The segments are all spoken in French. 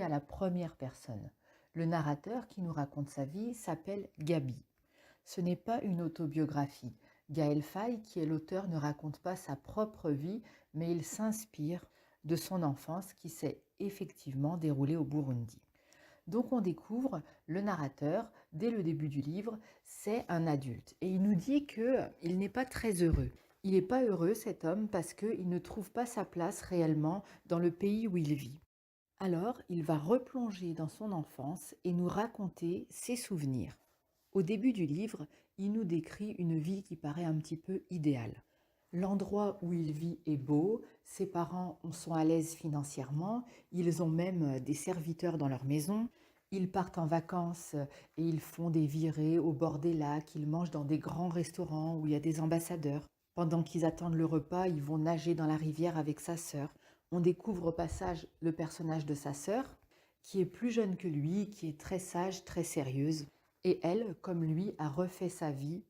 à la première personne. Le narrateur qui nous raconte sa vie s'appelle Gaby. Ce n'est pas une autobiographie. Gaël Faye, qui est l'auteur, ne raconte pas sa propre vie, mais il s'inspire de son enfance qui s'est effectivement déroulée au Burundi. Donc on découvre le narrateur, dès le début du livre, c'est un adulte. Et il nous dit qu'il n'est pas très heureux. Il n'est pas heureux cet homme parce qu'il ne trouve pas sa place réellement dans le pays où il vit. Alors il va replonger dans son enfance et nous raconter ses souvenirs. Au début du livre, il nous décrit une vie qui paraît un petit peu idéale. L'endroit où il vit est beau, ses parents sont à l'aise financièrement, ils ont même des serviteurs dans leur maison, ils partent en vacances et ils font des virées au bord des lacs, ils mangent dans des grands restaurants où il y a des ambassadeurs. Pendant qu'ils attendent le repas, ils vont nager dans la rivière avec sa sœur. On découvre au passage le personnage de sa sœur, qui est plus jeune que lui, qui est très sage, très sérieuse. Et elle, comme lui, a refait sa vie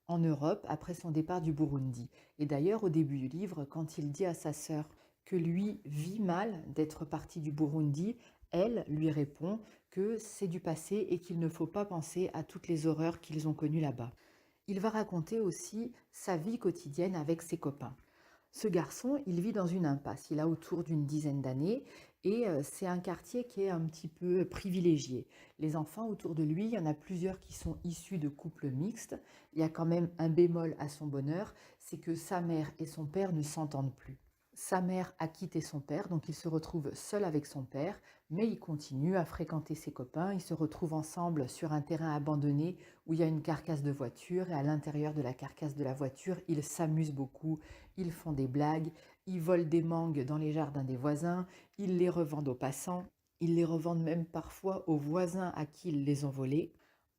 en Europe après son départ du Burundi. Et d'ailleurs, au début du livre, quand il dit à sa sœur que lui vit mal d'être parti du Burundi, elle lui répond que c'est du passé et qu'il ne faut pas penser à toutes les horreurs qu'ils ont connues là-bas. Il va raconter aussi sa vie quotidienne avec ses copains. Ce garçon, il vit dans une impasse, il a autour d'une dizaine d'années et c'est un quartier qui est un petit peu privilégié. Les enfants autour de lui, il y en a plusieurs qui sont issus de couples mixtes. Il y a quand même un bémol à son bonheur, c'est que sa mère et son père ne s'entendent plus. Sa mère a quitté son père, donc il se retrouve seul avec son père, mais il continue à fréquenter ses copains. Ils se retrouvent ensemble sur un terrain abandonné où il y a une carcasse de voiture et à l'intérieur de la carcasse de la voiture, ils s'amusent beaucoup, ils font des blagues, ils volent des mangues dans les jardins des voisins, ils les revendent aux passants, ils les revendent même parfois aux voisins à qui ils les ont volés.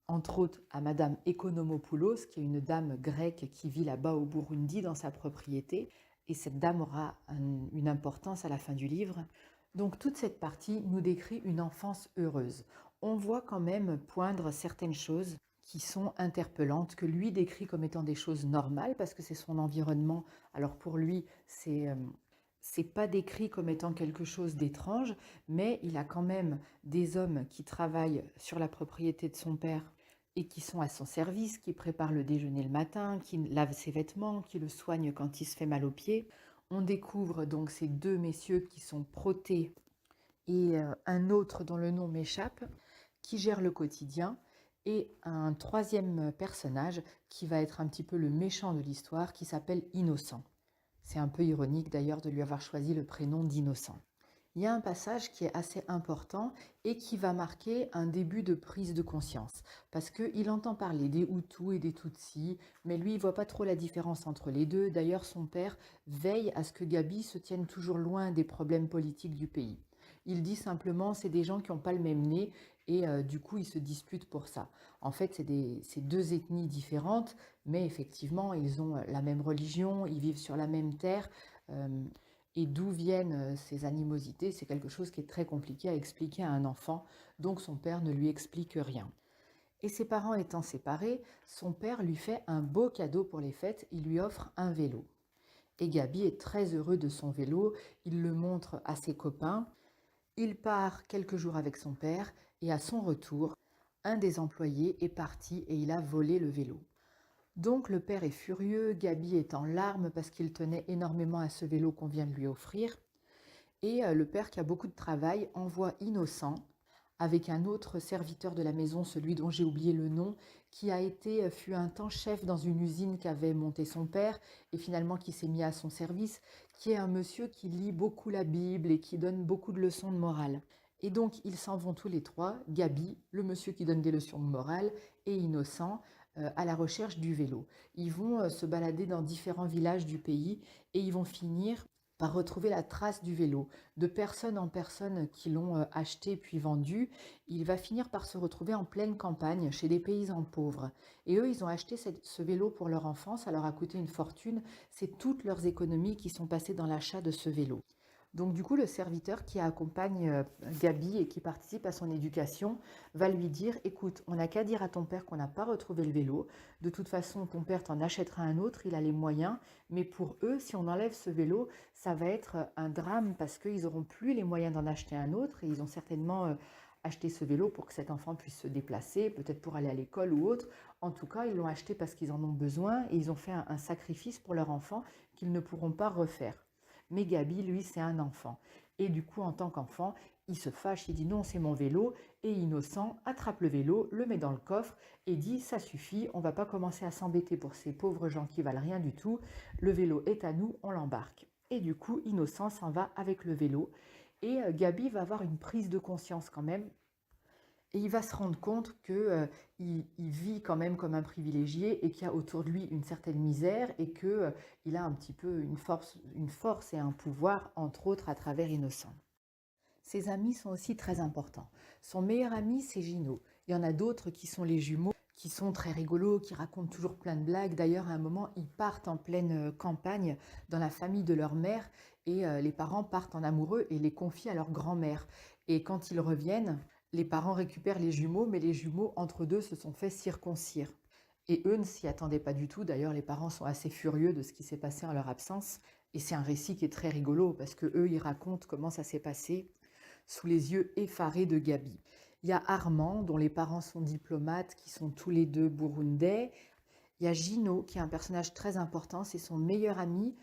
Entre autres à Madame Economopoulos, qui est une dame grecque qui vit là-bas au Burundi dans sa propriété. Et cette dame aura une importance à la fin du livre. Donc toute cette partie nous décrit une enfance heureuse. On voit quand même poindre certaines choses qui sont interpellantes, que lui décrit comme étant des choses normales, parce que c'est son environnement. Alors pour lui, c'est pas décrit comme étant quelque chose d'étrange, mais il a quand même des hommes qui travaillent sur la propriété de son père et qui sont à son service, qui préparent le déjeuner le matin, qui lavent ses vêtements, qui le soignent quand il se fait mal aux pieds. On découvre donc ces deux messieurs qui sont Proté et un autre dont le nom m'échappe, qui gèrent le quotidien, et un troisième personnage qui va être un petit peu le méchant de l'histoire, qui s'appelle Innocent. C'est un peu ironique d'ailleurs de lui avoir choisi le prénom d'Innocent. Il y a un passage qui est assez important et qui va marquer un début de prise de conscience. Parce qu'il entend parler des Hutus et des Tutsis, mais lui, il ne voit pas trop la différence entre les deux. D'ailleurs, son père veille à ce que Gaby se tienne toujours loin des problèmes politiques du pays. Il dit simplement, c'est des gens qui n'ont pas le même nez et du coup, ils se disputent pour ça. En fait, c'est deux ethnies différentes, mais effectivement, ils ont la même religion, ils vivent sur la même terre. Et d'où viennent ces animosités, c'est quelque chose qui est très compliqué à expliquer à un enfant, donc son père ne lui explique rien. Et ses parents étant séparés, son père lui fait un beau cadeau pour les fêtes, il lui offre un vélo. Et Gaby est très heureux de son vélo, il le montre à ses copains, il part quelques jours avec son père, et à son retour, un des employés est parti et il a volé le vélo. Donc le père est furieux, Gaby est en larmes parce qu'il tenait énormément à ce vélo qu'on vient de lui offrir. Et le père, qui a beaucoup de travail, envoie Innocent avec un autre serviteur de la maison, celui dont j'ai oublié le nom, qui a été, fut un temps chef dans une usine qu'avait montée son père et finalement qui s'est mis à son service, qui est un monsieur qui lit beaucoup la Bible et qui donne beaucoup de leçons de morale. Et donc ils s'en vont tous les trois, Gaby, le monsieur qui donne des leçons de morale, et Innocent, à la recherche du vélo. Ils vont se balader dans différents villages du pays et ils vont finir par retrouver la trace du vélo. De personne en personne qui l'ont acheté puis vendu, il va finir par se retrouver en pleine campagne, chez des paysans pauvres. Et eux, ils ont acheté ce vélo pour leur enfant, ça leur a coûté une fortune. C'est toutes leurs économies qui sont passées dans l'achat de ce vélo. Donc du coup, le serviteur qui accompagne Gabi et qui participe à son éducation va lui dire, écoute, on n'a qu'à dire à ton père qu'on n'a pas retrouvé le vélo. De toute façon, ton père t'en achètera un autre, il a les moyens. Mais pour eux, si on enlève ce vélo, ça va être un drame parce qu'ils n'auront plus les moyens d'en acheter un autre. Et ils ont certainement acheté ce vélo pour que cet enfant puisse se déplacer, peut-être pour aller à l'école ou autre. En tout cas, ils l'ont acheté parce qu'ils en ont besoin et ils ont fait un sacrifice pour leur enfant qu'ils ne pourront pas refaire. Mais Gabi, lui, c'est un enfant. Et du coup, en tant qu'enfant, il se fâche, il dit non, c'est mon vélo. Et Innocent attrape le vélo, le met dans le coffre et dit ça suffit, on va pas commencer à s'embêter pour ces pauvres gens qui valent rien du tout. Le vélo est à nous, on l'embarque. Et du coup, Innocent s'en va avec le vélo. Et Gabi va avoir une prise de conscience quand même et il va se rendre compte qu'il vit quand même comme un privilégié et qu'il y a autour de lui une certaine misère et qu'il a un petit peu une force et un pouvoir, entre autres, à travers Innocent. Ses amis sont aussi très importants. Son meilleur ami, c'est Gino. Il y en a d'autres qui sont les jumeaux, qui sont très rigolos, qui racontent toujours plein de blagues. D'ailleurs, à un moment, ils partent en pleine campagne dans la famille de leur mère et les parents partent en amoureux et les confient à leur grand-mère. Et quand ils reviennent, les parents récupèrent les jumeaux, mais les jumeaux, entre deux, se sont fait circoncire. Et eux ne s'y attendaient pas du tout. D'ailleurs, les parents sont assez furieux de ce qui s'est passé en leur absence. Et c'est un récit qui est très rigolo parce que eux, ils racontent comment ça s'est passé sous les yeux effarés de Gabi. Il y a Armand, dont les parents sont diplomates, qui sont tous les deux burundais. Il y a Gino, qui est un personnage très important, c'est son meilleur ami.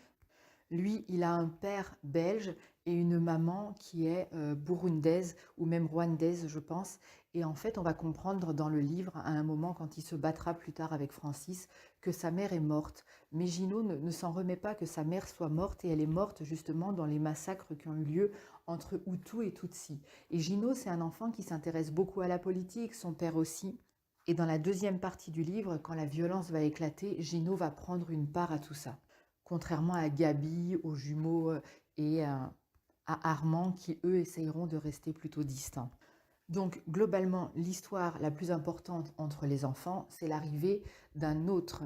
Lui, il a un père belge et une maman qui est burundaise ou même rwandaise, je pense. Et en fait, on va comprendre dans le livre, à un moment, quand il se battra plus tard avec Francis, que sa mère est morte. Mais Gino ne s'en remet pas que sa mère soit morte et elle est morte justement dans les massacres qui ont eu lieu entre Hutus et Tutsis. Et Gino, c'est un enfant qui s'intéresse beaucoup à la politique, son père aussi. Et dans la deuxième partie du livre, quand la violence va éclater, Gino va prendre une part à tout ça. Contrairement à Gabi, aux jumeaux et à Armand qui, eux, essayeront de rester plutôt distants. Donc, globalement, l'histoire la plus importante entre les enfants, c'est l'arrivée d'un autre,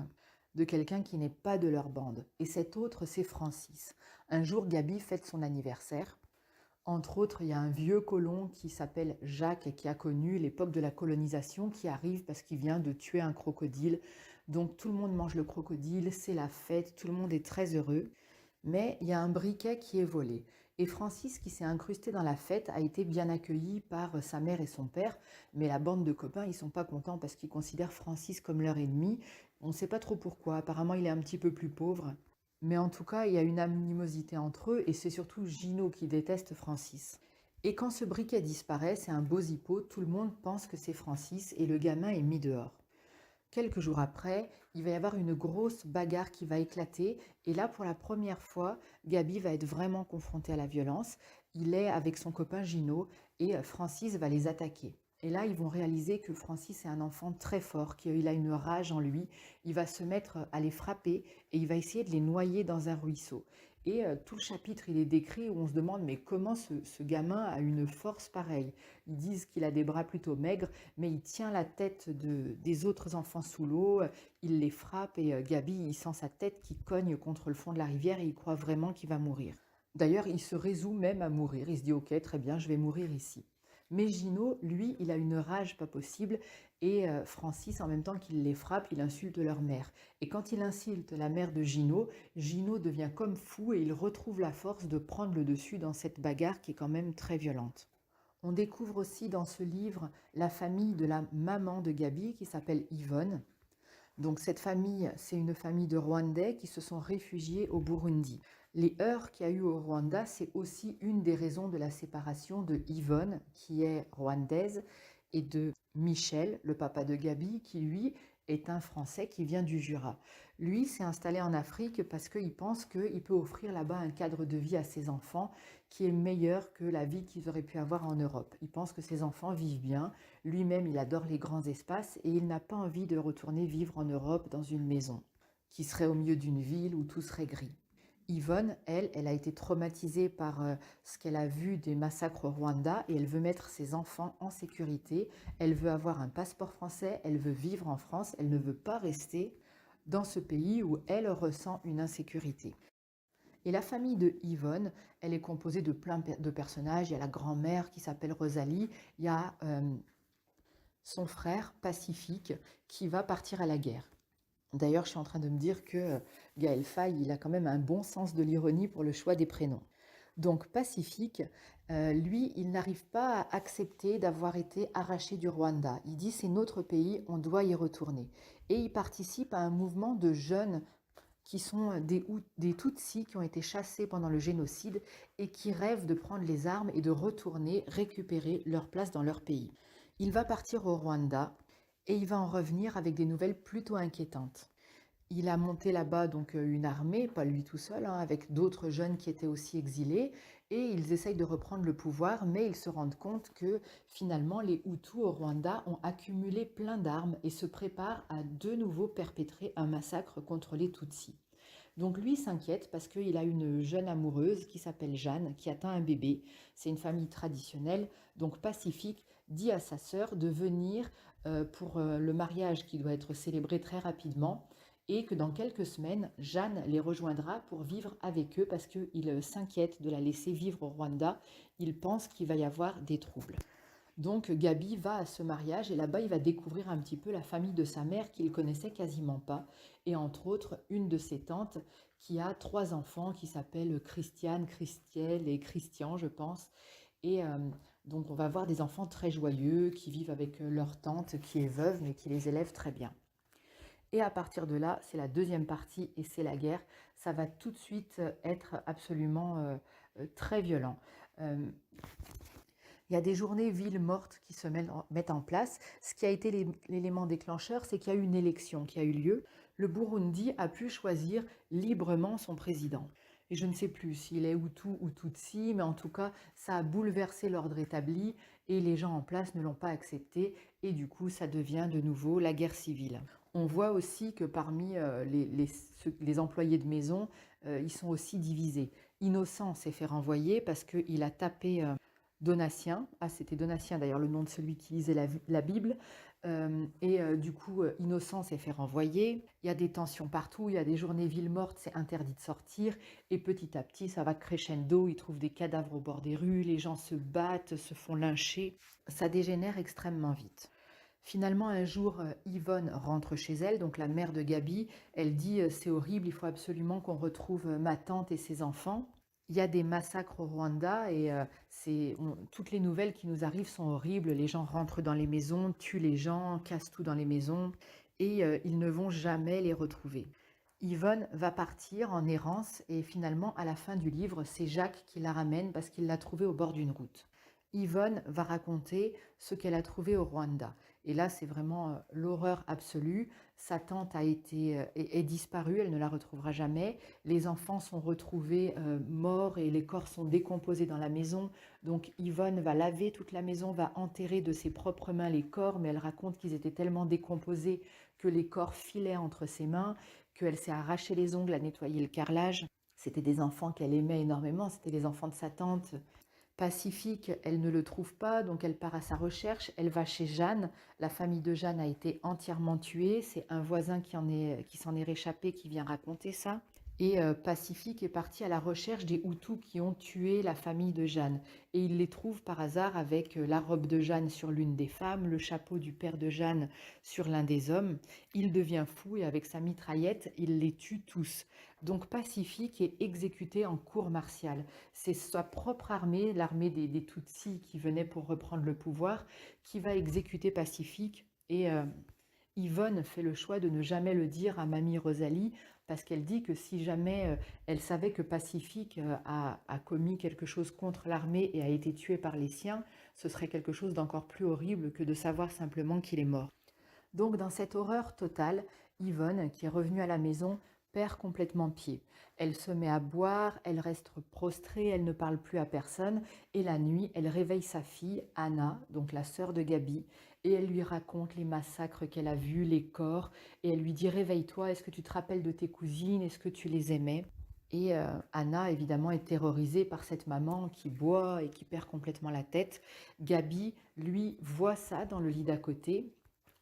de quelqu'un qui n'est pas de leur bande. Et cet autre, c'est Francis. Un jour, Gabi fête son anniversaire. Entre autres, il y a un vieux colon qui s'appelle Jacques et qui a connu l'époque de la colonisation qui arrive parce qu'il vient de tuer un crocodile. Donc tout le monde mange le crocodile, c'est la fête, tout le monde est très heureux. Mais il y a un briquet qui est volé. Et Francis, qui s'est incrusté dans la fête, a été bien accueilli par sa mère et son père. Mais la bande de copains, ils ne sont pas contents parce qu'ils considèrent Francis comme leur ennemi. On ne sait pas trop pourquoi. Apparemment, il est un petit peu plus pauvre. Mais en tout cas, il y a une animosité entre eux et c'est surtout Gino qui déteste Francis. Et quand ce briquet disparaît, c'est un beau zippo, tout le monde pense que c'est Francis et le gamin est mis dehors. Quelques jours après, il va y avoir une grosse bagarre qui va éclater et là, pour la première fois, Gabi va être vraiment confronté à la violence. Il est avec son copain Gino et Francis va les attaquer. Et là, ils vont réaliser que Francis est un enfant très fort, qu'il a une rage en lui. Il va se mettre à les frapper et il va essayer de les noyer dans un ruisseau. Et tout le chapitre, il est décrit où on se demande mais comment ce gamin a une force pareille. Ils disent qu'il a des bras plutôt maigres, mais il tient la tête des autres enfants sous l'eau, il les frappe et Gabi, il sent sa tête qui cogne contre le fond de la rivière et il croit vraiment qu'il va mourir. D'ailleurs, il se résout même à mourir. Il se dit ok, très bien, je vais mourir ici. Mais Gino, lui, il a une rage pas possible et Francis, en même temps qu'il les frappe, il insulte leur mère. Et quand il insulte la mère de Gino, Gino devient comme fou et il retrouve la force de prendre le dessus dans cette bagarre qui est quand même très violente. On découvre aussi dans ce livre la famille de la maman de Gabi qui s'appelle Yvonne. Donc cette famille, c'est une famille de Rwandais qui se sont réfugiés au Burundi. Les heurts qu'il y a eu au Rwanda, c'est aussi une des raisons de la séparation de Yvonne, qui est rwandaise, et de Michel, le papa de Gabi, qui lui est un Français qui vient du Jura. Lui s'est installé en Afrique parce qu'il pense qu'il peut offrir là-bas un cadre de vie à ses enfants qui est meilleur que la vie qu'ils auraient pu avoir en Europe. Il pense que ses enfants vivent bien. Lui-même, il adore les grands espaces et il n'a pas envie de retourner vivre en Europe dans une maison qui serait au milieu d'une ville où tout serait gris. Yvonne, elle a été traumatisée par ce qu'elle a vu des massacres au Rwanda et elle veut mettre ses enfants en sécurité. Elle veut avoir un passeport français, elle veut vivre en France, elle ne veut pas rester dans ce pays où elle ressent une insécurité. Et la famille de Yvonne, elle est composée de plein de personnages. Il y a la grand-mère qui s'appelle Rosalie, il y a son frère Pacifique qui va partir à la guerre. D'ailleurs, je suis en train de me dire que Gaël Faye, il a quand même un bon sens de l'ironie pour le choix des prénoms. Donc Pacifique, lui, il n'arrive pas à accepter d'avoir été arraché du Rwanda. Il dit c'est notre pays, on doit y retourner. Et il participe à un mouvement de jeunes qui sont des Tutsis qui ont été chassés pendant le génocide et qui rêvent de prendre les armes et de retourner récupérer leur place dans leur pays. Il va partir au Rwanda et il va en revenir avec des nouvelles plutôt inquiétantes. Il a monté là-bas donc une armée, pas lui tout seul, hein, avec d'autres jeunes qui étaient aussi exilés, et ils essayent de reprendre le pouvoir, mais ils se rendent compte que finalement les Hutus au Rwanda ont accumulé plein d'armes et se préparent à de nouveau perpétrer un massacre contre les Tutsis. Donc lui s'inquiète parce qu'il a une jeune amoureuse qui s'appelle Jeanne, qui attend un bébé. C'est une famille traditionnelle, donc Pacifique dit à sa sœur de venir pour le mariage qui doit être célébré très rapidement et que dans quelques semaines, Jeanne les rejoindra pour vivre avec eux parce qu'il s'inquiète de la laisser vivre au Rwanda. Il pense qu'il va y avoir des troubles. Donc Gabi va à ce mariage et là-bas il va découvrir un petit peu la famille de sa mère qu'il connaissait quasiment pas et entre autres une de ses tantes qui a 3 enfants qui s'appellent Christiane, Christielle et Christian je pense et donc on va voir des enfants très joyeux qui vivent avec leur tante qui est veuve mais qui les élève très bien. Et à partir de là, c'est la deuxième partie et c'est la guerre. Ça va tout de suite être absolument très violent. Euh, il y a des journées villes mortes qui se mettent en place. Ce qui a été l'élément déclencheur, c'est qu'il y a eu une élection qui a eu lieu. Le Burundi a pu choisir librement son président. Et je ne sais plus s'il est Hutu ou Tutsi, mais en tout cas, ça a bouleversé l'ordre établi et les gens en place ne l'ont pas accepté. Et du coup, ça devient de nouveau la guerre civile. On voit aussi que parmi les employés de maison, ils sont aussi divisés. Innocent s'est fait renvoyer parce qu'il a tapé Donatien, c'était Donatien d'ailleurs le nom de celui qui lisait la Bible, du coup Innocent s'est fait renvoyer, il y a des tensions partout, il y a des journées villes mortes, c'est interdit de sortir, et petit à petit ça va crescendo, ils trouvent des cadavres au bord des rues, les gens se battent, se font lyncher, ça dégénère extrêmement vite. Finalement, un jour, Yvonne rentre chez elle, donc la mère de Gabi, elle dit c'est horrible, il faut absolument qu'on retrouve ma tante et ses enfants. Il y a des massacres au Rwanda et toutes les nouvelles qui nous arrivent sont horribles. Les gens rentrent dans les maisons, tuent les gens, cassent tout dans les maisons et ils ne vont jamais les retrouver. Yvonne va partir en errance et finalement, à la fin du livre, c'est Jacques qui la ramène parce qu'il l'a trouvée au bord d'une route. Yvonne va raconter ce qu'elle a trouvé au Rwanda. Et là, c'est vraiment l'horreur absolue. Sa tante est disparue, elle ne la retrouvera jamais. Les enfants sont retrouvés morts et les corps sont décomposés dans la maison. Donc Yvonne va laver toute la maison, va enterrer de ses propres mains les corps, mais elle raconte qu'ils étaient tellement décomposés que les corps filaient entre ses mains, qu'elle s'est arraché les ongles à nettoyer le carrelage. C'était des enfants qu'elle aimait énormément, c'était les enfants de sa tante. Pacifique, elle ne le trouve pas, donc elle part à sa recherche. Elle va chez Jeanne. La famille de Jeanne a été entièrement tuée. C'est un voisin qui s'en est réchappé qui vient raconter ça. Et Pacifique est parti à la recherche des Hutus qui ont tué la famille de Jeanne. Et il les trouve par hasard avec la robe de Jeanne sur l'une des femmes, le chapeau du père de Jeanne sur l'un des hommes. Il devient fou et avec sa mitraillette, il les tue tous. Donc Pacifique est exécuté en cour martiale. C'est sa propre armée, l'armée des Tutsis qui venait pour reprendre le pouvoir, qui va exécuter Pacifique. Et Yvonne fait le choix de ne jamais le dire à Mamie Rosalie parce qu'elle dit que si jamais elle savait que Pacifique a commis quelque chose contre l'armée et a été tué par les siens, ce serait quelque chose d'encore plus horrible que de savoir simplement qu'il est mort. Donc dans cette horreur totale, Yvonne, qui est revenue à la maison, perd complètement pied. Elle se met à boire, elle reste prostrée, elle ne parle plus à personne, et la nuit, elle réveille sa fille, Anna, donc la sœur de Gabi, et elle lui raconte les massacres qu'elle a vus, les corps, et elle lui dit « Réveille-toi, est-ce que tu te rappelles de tes cousines, est-ce que tu les aimais ?» Et Anna, évidemment, est terrorisée par cette maman qui boit et qui perd complètement la tête. Gabi, lui, voit ça dans le lit d'à côté,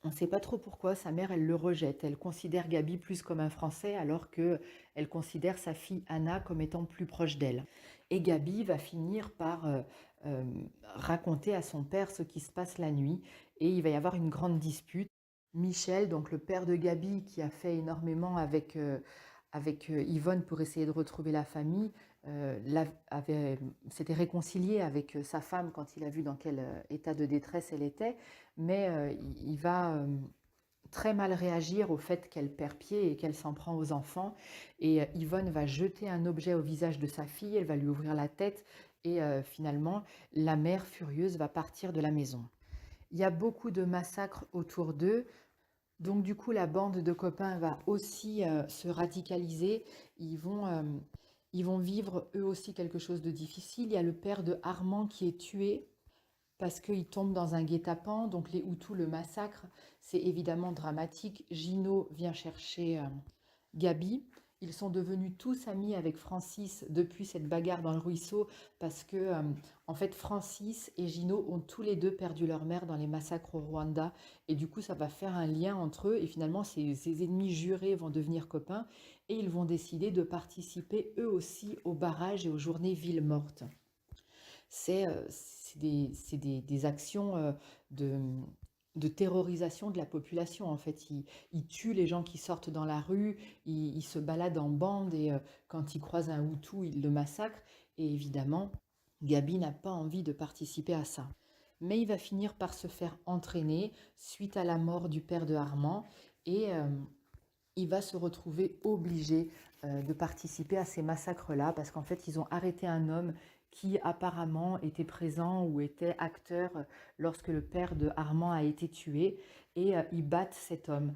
On ne sait pas trop pourquoi sa mère, elle le rejette. Elle considère Gabi plus comme un Français alors que elle considère sa fille Anna comme étant plus proche d'elle. Et Gabi va finir par euh, raconter à son père ce qui se passe la nuit et il va y avoir une grande dispute. Michel, donc le père de Gabi qui a fait énormément avec Yvonne pour essayer de retrouver la famille, s'était réconcilié avec sa femme quand il a vu dans quel état de détresse elle était, mais il va très mal réagir au fait qu'elle perd pied et qu'elle s'en prend aux enfants. Et Yvonne va jeter un objet au visage de sa fille, elle va lui ouvrir la tête et finalement la mère furieuse va partir de la maison. Il y a beaucoup de massacres autour d'eux. Donc du coup, la bande de copains va aussi se radicaliser. Ils vont, euh, ils vont vivre eux aussi quelque chose de difficile. Il y a le père de Armand qui est tué parce qu'il tombe dans un guet-apens. Donc les Hutus le massacrent. C'est évidemment dramatique. Gino vient chercher Gabi. Ils sont devenus tous amis avec Francis depuis cette bagarre dans le ruisseau parce que, en fait, Francis et Gino ont tous les deux perdu leur mère dans les massacres au Rwanda. Et du coup, ça va faire un lien entre eux. Et finalement, ces ennemis jurés vont devenir copains et ils vont décider de participer eux aussi aux barrages et aux journées villes mortes. C'est des actions de terrorisation de la population. En fait, ils tuent les gens qui sortent dans la rue, ils se baladent en bande et quand ils croisent un Hutu, ils le massacrent. Et évidemment, Gabi n'a pas envie de participer à ça. Mais il va finir par se faire entraîner suite à la mort du père de Armand et il va se retrouver obligé de participer à ces massacres-là parce qu'en fait, ils ont arrêté un homme qui apparemment était présent ou était acteur lorsque le père de Armand a été tué et ils battent cet homme.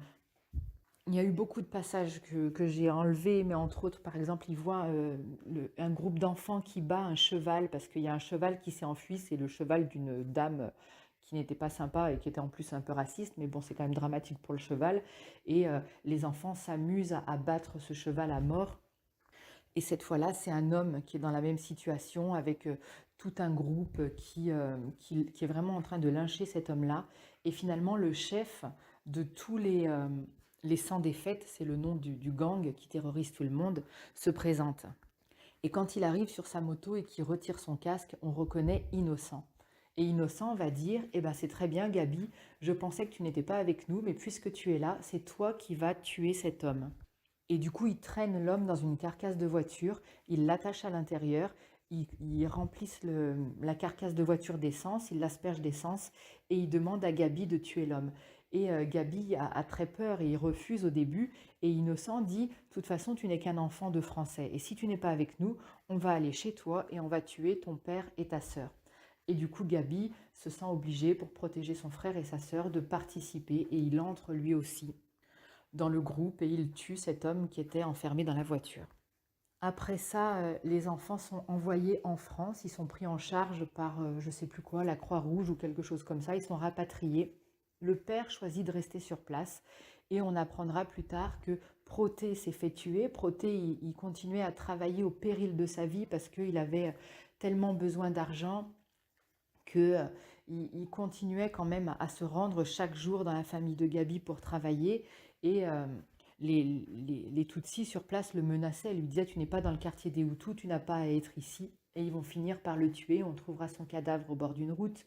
Il y a eu beaucoup de passages que j'ai enlevés, mais entre autres, par exemple, il voit un groupe d'enfants qui bat un cheval parce qu'il y a un cheval qui s'est enfui, c'est le cheval d'une dame qui n'était pas sympa et qui était en plus un peu raciste, mais bon, c'est quand même dramatique pour le cheval. Et les enfants s'amusent à battre ce cheval à mort. Et cette fois-là, c'est un homme qui est dans la même situation avec tout un groupe qui est vraiment en train de lyncher cet homme-là. Et finalement, le chef de tous les sans défaite, c'est le nom du gang qui terrorise tout le monde, se présente. Et quand il arrive sur sa moto et qu'il retire son casque, on reconnaît Innocent. Et Innocent va dire, eh ben c'est très bien Gabi, je pensais que tu n'étais pas avec nous, mais puisque tu es là, c'est toi qui vas tuer cet homme. Et du coup, ils traînent l'homme dans une carcasse de voiture, ils l'attachent à l'intérieur, ils remplissent la carcasse de voiture d'essence, ils l'aspergent d'essence et ils demandent à Gabi de tuer l'homme. Et Gabi a très peur et il refuse au début. Et Innocent dit, de toute façon, tu n'es qu'un enfant de Français. Et si tu n'es pas avec nous, on va aller chez toi et on va tuer ton père et ta sœur. Et du coup, Gabi se sent obligé, pour protéger son frère et sa sœur, de participer et il entre lui aussi dans le groupe et il tue cet homme qui était enfermé dans la voiture. Après ça, les enfants sont envoyés en France, ils sont pris en charge par, je ne sais plus quoi, la Croix-Rouge ou quelque chose comme ça, ils sont rapatriés. Le père choisit de rester sur place et on apprendra plus tard que Proté s'est fait tuer. Proté, il continuait à travailler au péril de sa vie parce qu'il avait tellement besoin d'argent qu'il il continuait quand même à se rendre chaque jour dans la famille de Gabi pour travailler. Et les Tutsis sur place le menaçaient, lui disaient tu n'es pas dans le quartier des Hutus, tu n'as pas à être ici. Et ils vont finir par le tuer, on trouvera son cadavre au bord d'une route.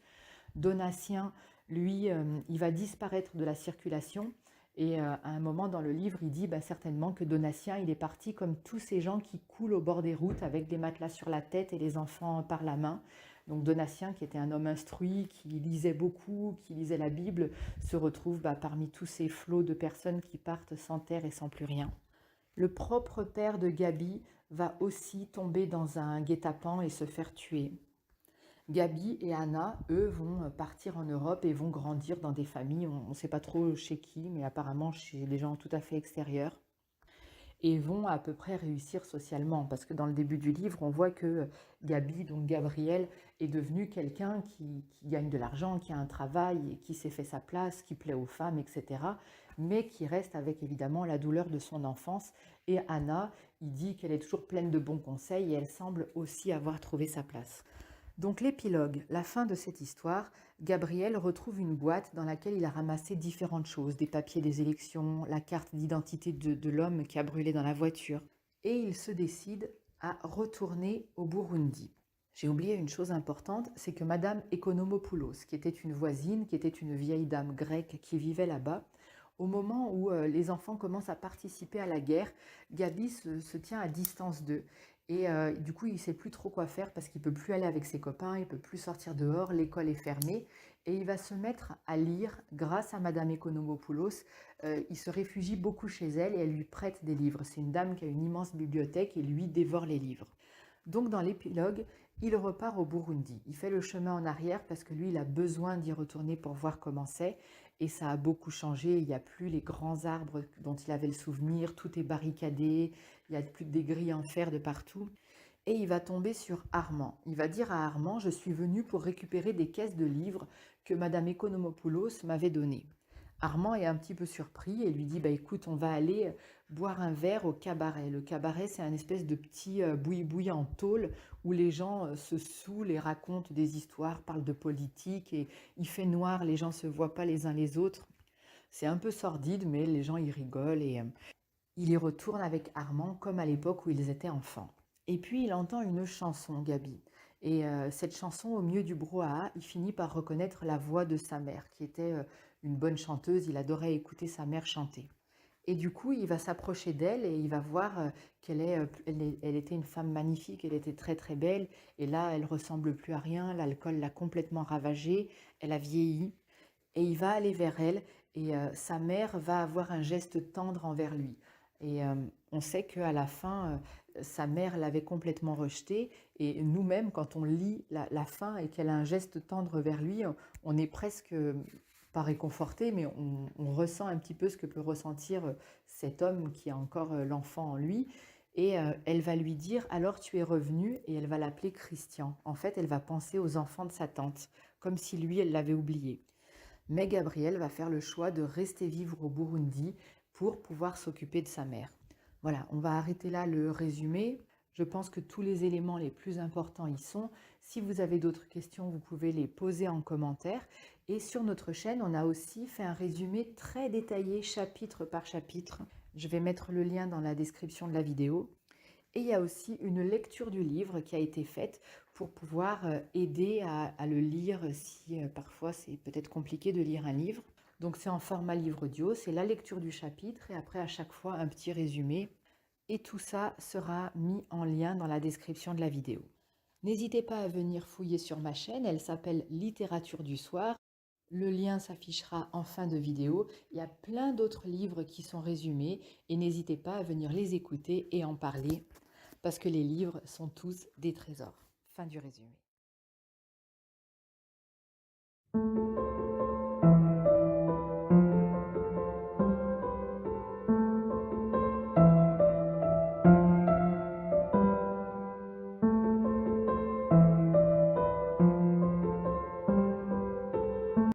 Donatien, lui, il va disparaître de la circulation. Et à un moment dans le livre, il dit bah, certainement que Donatien, il est parti comme tous ces gens qui coulent au bord des routes avec des matelas sur la tête et les enfants par la main. Donc Donatien, qui était un homme instruit, qui lisait beaucoup, qui lisait la Bible, se retrouve parmi tous ces flots de personnes qui partent sans terre et sans plus rien. Le propre père de Gabi va aussi tomber dans un guet-apens et se faire tuer. Gabi et Anna, eux, vont partir en Europe et vont grandir dans des familles, on ne sait pas trop chez qui, mais apparemment chez des gens tout à fait extérieurs, et vont à peu près réussir socialement. Parce que dans le début du livre, on voit que Gabi, donc Gabrielle, est devenue quelqu'un qui gagne de l'argent, qui a un travail, qui s'est fait sa place, qui plaît aux femmes, etc. Mais qui reste avec évidemment la douleur de son enfance. Et Anna, il dit qu'elle est toujours pleine de bons conseils et elle semble aussi avoir trouvé sa place. Donc l'épilogue, la fin de cette histoire, Gabriel retrouve une boîte dans laquelle il a ramassé différentes choses, des papiers des élections, la carte d'identité de l'homme qui a brûlé dans la voiture. Et il se décide à retourner au Burundi. J'ai oublié une chose importante, c'est que Madame Economopoulos, qui était une voisine, qui était une vieille dame grecque qui vivait là-bas, au moment où les enfants commencent à participer à la guerre, Gabi se tient à distance d'eux. Et du coup, il ne sait plus trop quoi faire parce qu'il ne peut plus aller avec ses copains, il ne peut plus sortir dehors, l'école est fermée. Et il va se mettre à lire grâce à Madame Economopoulos. Il se réfugie beaucoup chez elle et elle lui prête des livres. C'est une dame qui a une immense bibliothèque et lui dévore les livres. Donc dans l'épilogue, il repart au Burundi. Il fait le chemin en arrière parce que lui, il a besoin d'y retourner pour voir comment c'est. Et ça a beaucoup changé. Il n'y a plus les grands arbres dont il avait le souvenir. Tout est barricadé. Il n'y a plus des grilles en fer de partout. Et il va tomber sur Armand. Il va dire à Armand, je suis venu pour récupérer des caisses de livres que Madame Economopoulos m'avait données. Armand est un petit peu surpris et lui dit, bah écoute, on va aller boire un verre au cabaret. Le cabaret, c'est un espèce de petit boui-boui en tôle où les gens se saoulent et racontent des histoires, parlent de politique et il fait noir, les gens ne se voient pas les uns les autres. C'est un peu sordide, mais les gens y rigolent et il y retourne avec Armand comme à l'époque où ils étaient enfants. Et puis il entend une chanson, Gabi. Et cette chanson, au milieu du brouhaha, il finit par reconnaître la voix de sa mère, qui était une bonne chanteuse. Il adorait écouter sa mère chanter. Et du coup, il va s'approcher d'elle et il va voir elle était une femme magnifique, elle était très très belle. Et là, elle ressemble plus à rien, l'alcool l'a complètement ravagée, elle a vieilli. Et il va aller vers elle et sa mère va avoir un geste tendre envers lui. Et on sait qu'à la fin, sa mère l'avait complètement rejeté. Et nous-mêmes, quand on lit la fin et qu'elle a un geste tendre vers lui, on est presque pas réconforté, mais on ressent un petit peu ce que peut ressentir cet homme qui a encore l'enfant en lui. Et elle va lui dire, alors tu es revenu, et elle va l'appeler Christian. En fait, elle va penser aux enfants de sa tante, comme si lui, elle l'avait oublié. Mais Gabriel va faire le choix de rester vivre au Burundi pour pouvoir s'occuper de sa mère. Voilà, on va arrêter là le résumé. Je pense que tous les éléments les plus importants y sont. Si vous avez d'autres questions, vous pouvez les poser en commentaire. Et sur notre chaîne, on a aussi fait un résumé très détaillé, chapitre par chapitre. Je vais mettre le lien dans la description de la vidéo. Et il y a aussi une lecture du livre qui a été faite pour pouvoir aider à le lire si parfois c'est peut-être compliqué de lire un livre. Donc c'est en format livre audio, c'est la lecture du chapitre et après à chaque fois un petit résumé. Et tout ça sera mis en lien dans la description de la vidéo. N'hésitez pas à venir fouiller sur ma chaîne, elle s'appelle Littérature du soir. Le lien s'affichera en fin de vidéo. Il y a plein d'autres livres qui sont résumés et n'hésitez pas à venir les écouter et en parler parce que les livres sont tous des trésors. Fin du résumé.